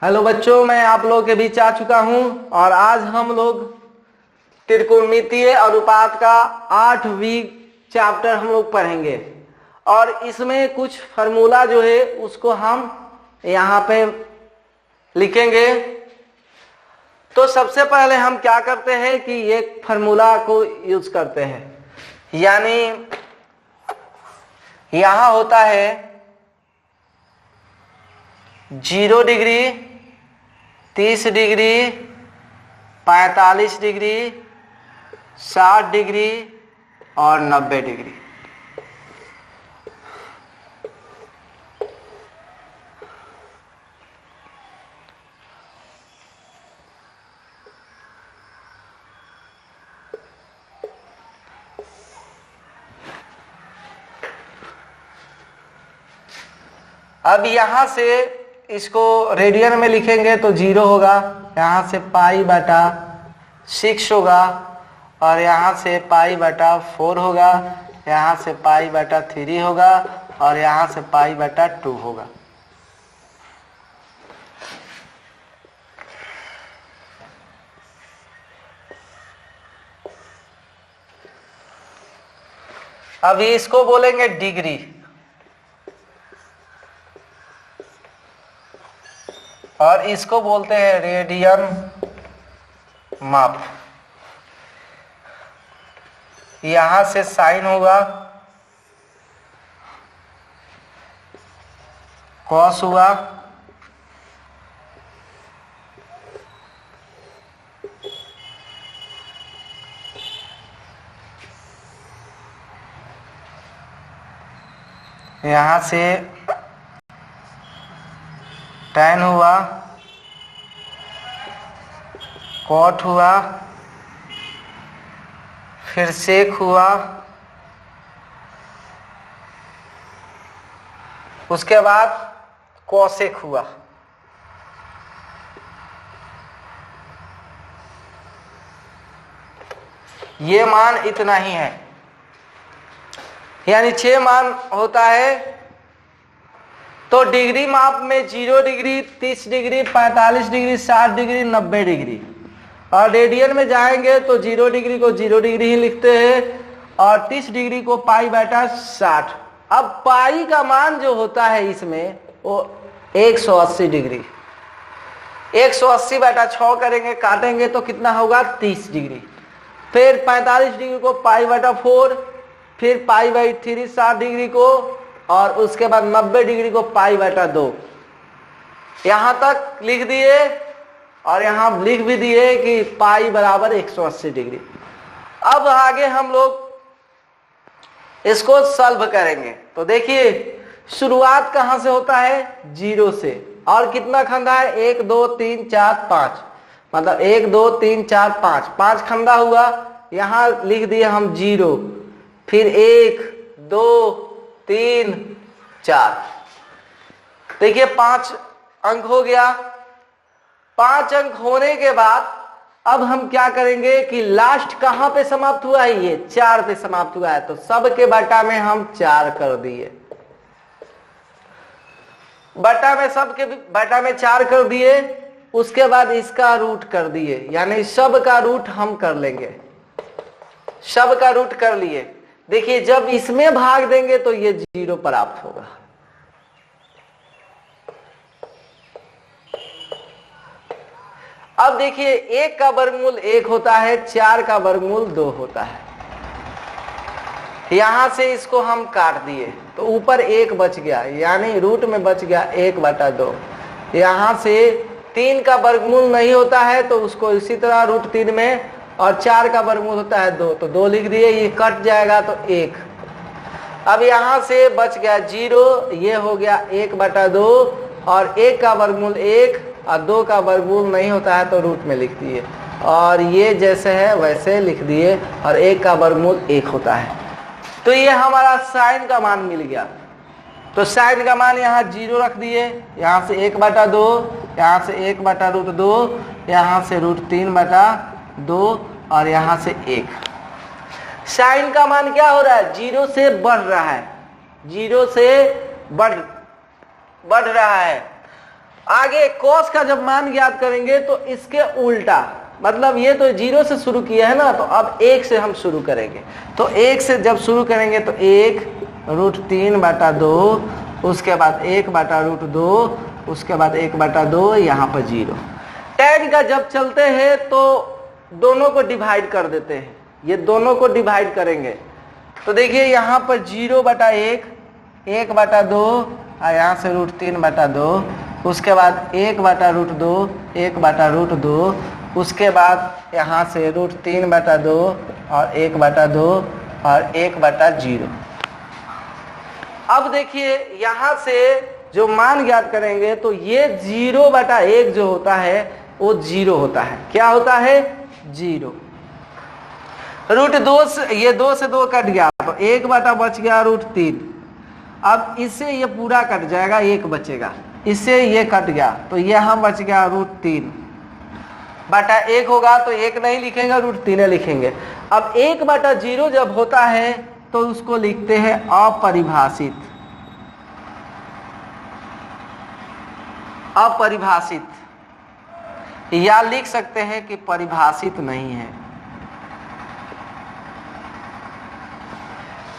Hello बच्चों, मैं आप लोगों के बीच आ चुका हूं और आज हम लोग त्रिकोणमितीय अनुपात का 8वीं चैप्टर हम लोग पढ़ेंगे और इसमें कुछ फार्मूला जो है उसको हम यहाँ पे लिखेंगे। तो सबसे पहले हम क्या करते हैं कि एक फार्मूला को यूज करते हैं, यानी यहाँ होता है 0 डिग्री, 30 डिग्री, 45 डिग्री, 60 डिग्री और 90 डिग्री। अब यहां से इसको रेडियन में लिखेंगे तो 0 होगा, यहाँ से π/6 होगा और यहाँ से π/4 होगा, यहाँ से π/3 होगा और यहाँ से π/2 होगा। अभी इसको बोलेंगे डिग्री और इसको बोलते हैं रेडियन माप। यहां से साइन होगा, कॉस हुआ, यहां से टैन हुआ, कॉट हुआ, फिर सेक हुआ, उसके बाद कॉसेक हुआ। ये मान इतना ही है, यानी 6 मान होता है। तो डिग्री माप में 0 degree, 30 degree, 45 degree, 60 degree, 90 degree. और रेडियन में जाएंगे तो 0 डिग्री को 0 डिग्री ही लिखते हैं और 30 डिग्री को π/60। अब पाई का मान जो होता है इसमें वो 180 डिग्री। 180/6 करेंगे, काटेंगे तो कितना होगा 30 डिग्री। फिर 45 डिग्री को π/4, फिर π/3 60 डिग्री को और उसके बाद 90 डिग्री को π/2। यहां तक लिख दिए और यहां लिख भी दिए कि पाई बराबर 180 डिग्री। अब आगे हम लोग इसको सॉल्व करेंगे। तो देखिए शुरुआत कहां से होता है, 0 से। और कितना खंदा है, 1 2 3 4 5, मतलब 1 2 3 4 5, 5 खंदा हुआ। यहां लिख दिए हम 0, फिर 1 2 3 4। देखिए 5 अंक हो गया। 5 अंक होने के बाद अब हम क्या करेंगे कि लास्ट कहां पे समाप्त हुआ है, ये 4 पे समाप्त हुआ है। तो सब के बटा में हम 4 कर दिए, बटा में सब के बटा में 4 कर दिए। उसके बाद इसका रूट कर दिए, यानी सब का रूट हम कर लेंगे। सब का रूट कर लिए। देखिए जब इसमें भाग देंगे तो ये 0 प्राप्त होगा। अब देखिए 1 का वर्गमूल 1 होता है, 4 का वर्गमूल 2 होता है। यहां से इसको हम काट दिए तो ऊपर 1 बच गया, यानी रूट में बच गया 1/2। यहां से 3 का वर्गमूल नहीं होता है तो उसको इसी तरह √3 में, और 4 का वर्गमूल होता है 2 तो 2 लिख दिए, ये कट जाएगा तो 1। अब यहां से बच गया 0, ये हो गया 1/2 और 1 का वर्गमूल 1 और 2 का वर्गमूल नहीं होता है तो रूट में लिख दिए और ये जैसे है वैसे लिख दिए और 1 का वर्गमूल 1 होता है। तो ये हमारा साइन का मान मिल गया। तो साइन का मान यहाँ 0 रख दिए, यहाँ से 1/2, यहाँ से 1/√2, यहाँ से √3/2 और यहाँ से 1। साइन का मान क्या हो रहा है, 0 से बढ़ रहा है, 0 से बढ़ रहा है। आगे cos का जब मान ज्ञात करेंगे तो इसके उल्टा, मतलब ये तो 0 से शुरू किया है ना, तो अब 1 से हम शुरू करेंगे। तो 1 से जब शुरू करेंगे तो 1√3/2, उसके बाद 1/√2, उसके बाद 1/2, यहाँ पर 0। tan का जब चलते हैं तो दोनों को डिवाइड कर देते हैं, ये दोनों को डिवाइड करेंगे तो देखिए यहाँ पर 0/1, 1/2 और यहाँ से √3/2, उसके बाद 1/√2, 1/√2, उसके बाद यहाँ से √3/2 और 1/2 और 1/0। अब देखिए यहाँ से जो मान ज्ञात करेंगे तो ये 0/1 जो होता है वो 0 होता है। क्या होता है? 0। √2 से, ये 2 से 2 कट गया तो 1 बच गया √3। अब इससे ये पूरा कट जाएगा, 1 बचेगा, इससे ये कट गया तो यहाँ बच गया √3/1 होगा, तो 1 नहीं लिखेंगे, √3 लिखेंगे। अब 1/0 जब होता है तो उसको लिखते हैं अपरिभाषित। अपरिभाषित या लिख सकते हैं कि परिभाषित नहीं है,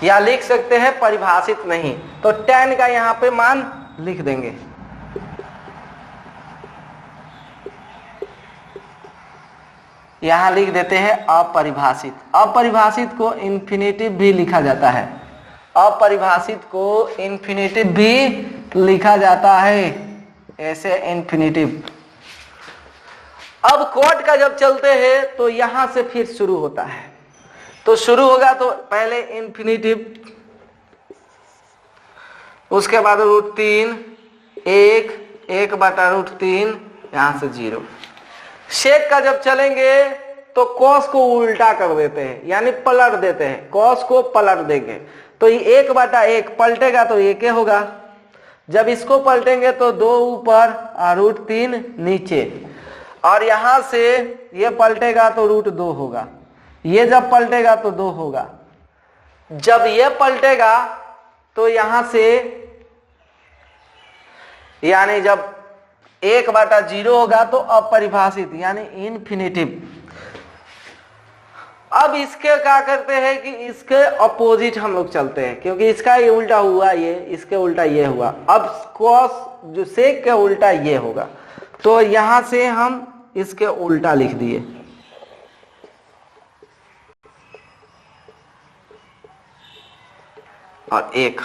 या लिख सकते हैं परिभाषित नहीं। तो tan का यहाँ पे मान लिख देंगे। यहाँ लिख देते हैं अपरिभाषित। अपरिभाषित को इन्फिनेटिव भी लिखा जाता है, अपरिभाषित को इन्फिनेटिव भी लिखा जाता है, ऐसे इन्फिनेटिव। अब क्वाड का जब चलते हैं तो यहां से फिर शुरू होता है, तो शुरू होगा तो पहले इन्फिनेटिव, उसके बाद √3, 1/√3, यहां से 0। शेक का जब चलेंगे तो cos को उल्टा कर देते हैं, यानी पलट देते हैं, cos को पलट देंगे तो ये 1/1 पलटेगा तो 1 होगा। जब इसको पलटेंगे तो 2 ऊपर और √3 नीचे, और यहां से ये पलटेगा तो √2 होगा। ये जब पलटेगा तो 2 होगा। जब ये पलटेगा तो यहां से, यानी जब 1/0 होगा तो अपरिभाषित यानी इन्फिनेटिव। अब इसके क्या करते हैं कि इसके अपोजिट हम लोग चलते हैं, क्योंकि इसका ये उल्टा हुआ, ये इसके उल्टा ये हुआ। अब cos जो सेक के उल्टा ये होगा, तो यहां से हम इसके उल्टा लिख दिए। और 1।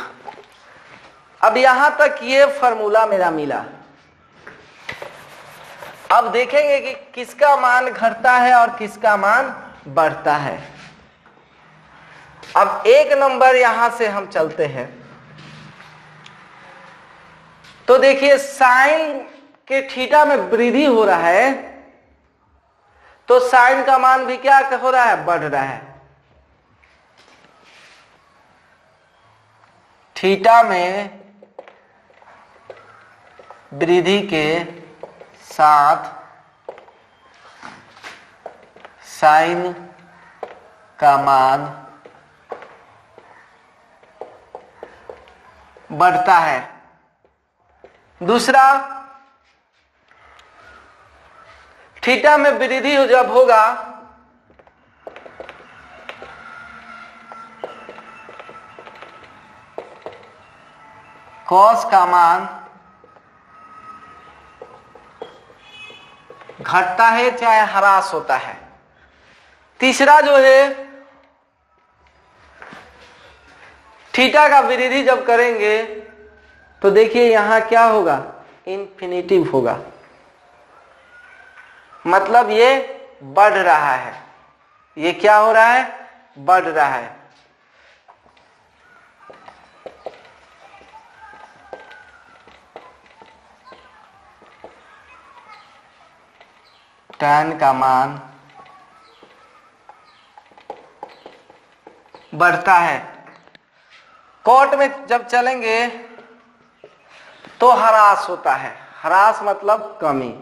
अब यहां तक ये फॉर्मूला मेरा मिला। अब देखेंगे कि किसका मान घटता है और किसका मान बढ़ता है। अब 1 नंबर यहां से हम चलते हैं तो देखिए साइन के थीटा में वृद्धि हो रहा है, तो साइन का मान भी क्या हो रहा है? बढ़ रहा है। थीटा में वृद्धि के साथ साइन का मान बढ़ता है। दूसरा, थीटा में वृद्धि जब होगा कॉस का मान घटता है चाहे ह्रास होता है। तीसरा जो है, थीटा का वृद्धि जब करेंगे तो देखिए यहां क्या होगा? इन्फिनेटिव होगा, मतलब ये बढ़ रहा है। ये क्या हो रहा है? बढ़ रहा है। tan का मान बढ़ता है। कोट में जब चलेंगे तो ह्रास होता है। ह्रास मतलब कमी।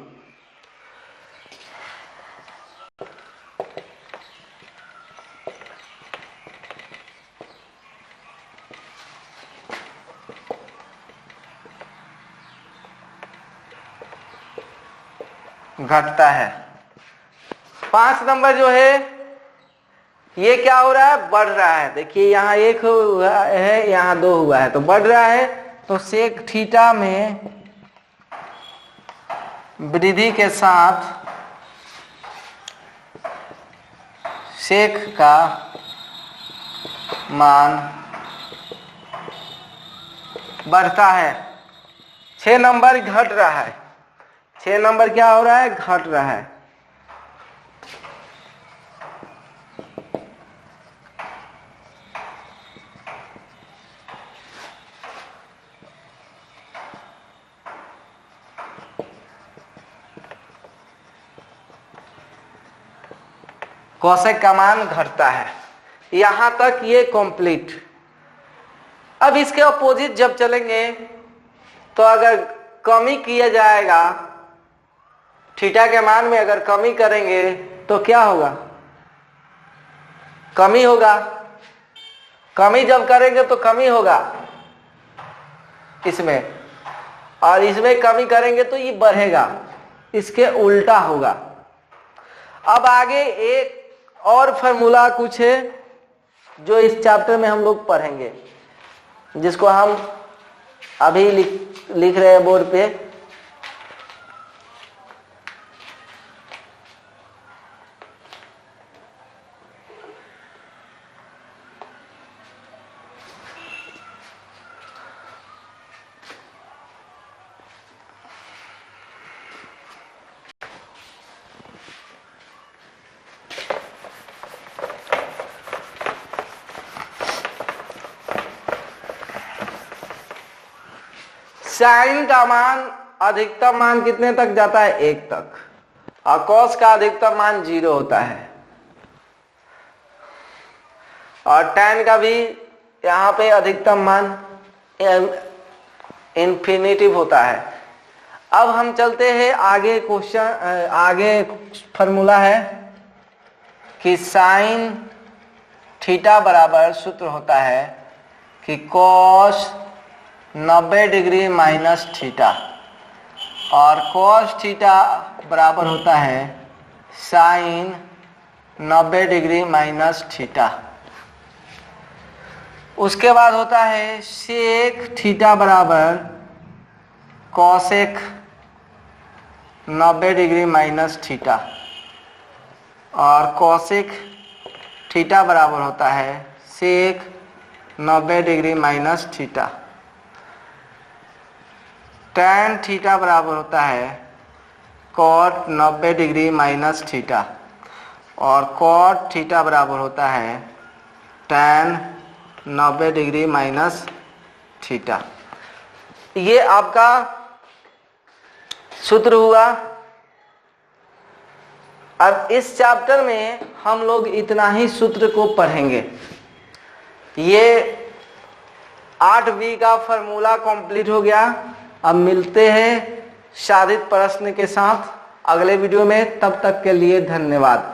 घटता है। 5 नंबर जो है ये क्या हो रहा है, बढ़ रहा है। देखिए यहाँ 1 हुआ है, यहाँ 2 हुआ है, तो बढ़ रहा है। तो सेक थीटा में वृद्धि के साथ सेक का मान बढ़ता है। 6 नंबर घट रहा है। 6 नंबर क्या हो रहा है, घट रहा है। कोसेक का मान घटता है। यहां तक ये कंप्लीट। अब इसके अपोजिट जब चलेंगे तो अगर कमी किया जाएगा, थीटा के मान में अगर कमी करेंगे तो क्या होगा, कमी होगा। कमी जब करेंगे तो कमी होगा इसमें, और इसमें कमी करेंगे तो ये बढ़ेगा, इसके उल्टा होगा। अब आगे एक और फॉर्मूला कुछ है जो इस चैप्टर में हम लोग पढ़ेंगे, जिसको हम अभी लिख रहे हैं बोर्ड पे। साइन का मान अधिकतम मान कितने तक जाता है, 1 तक, और कॉस का अधिकतम मान 0 होता है, और टैन का भी यहाँ पे अधिकतम मान इन्फिनिटिव होता है। अब हम चलते हैं आगे क्वेश्चन। आगे फॉर्मूला है कि साइन थीटा बराबर सूत्र होता है कि कॉस 90 डिग्री माइनस थीटा, और कॉस थीटा बराबर होता है साइन 90 डिग्री माइनस थीटा। उसके बाद होता है सेक थीटा बराबर कॉसेक 90 डिग्री माइनस थीटा, और कॉसेक थीटा बराबर होता है सेक 90 degree minus theta. Tan theta बराबर होता है कॉट 90 डिग्री माइनस थीटा, और कॉट थीटा बराबर होता है टैन 90 डिग्री माइनस थीटा। ये आपका सूत्र हुआ। अब इस चैप्टर में हम लोग इतना ही सूत्र को पढ़ेंगे। ये 8b का फॉर्मूला कंप्लीट हो गया। अब मिलते हैं साधित प्रश्न के साथ अगले वीडियो में। तब तक के लिए धन्यवाद।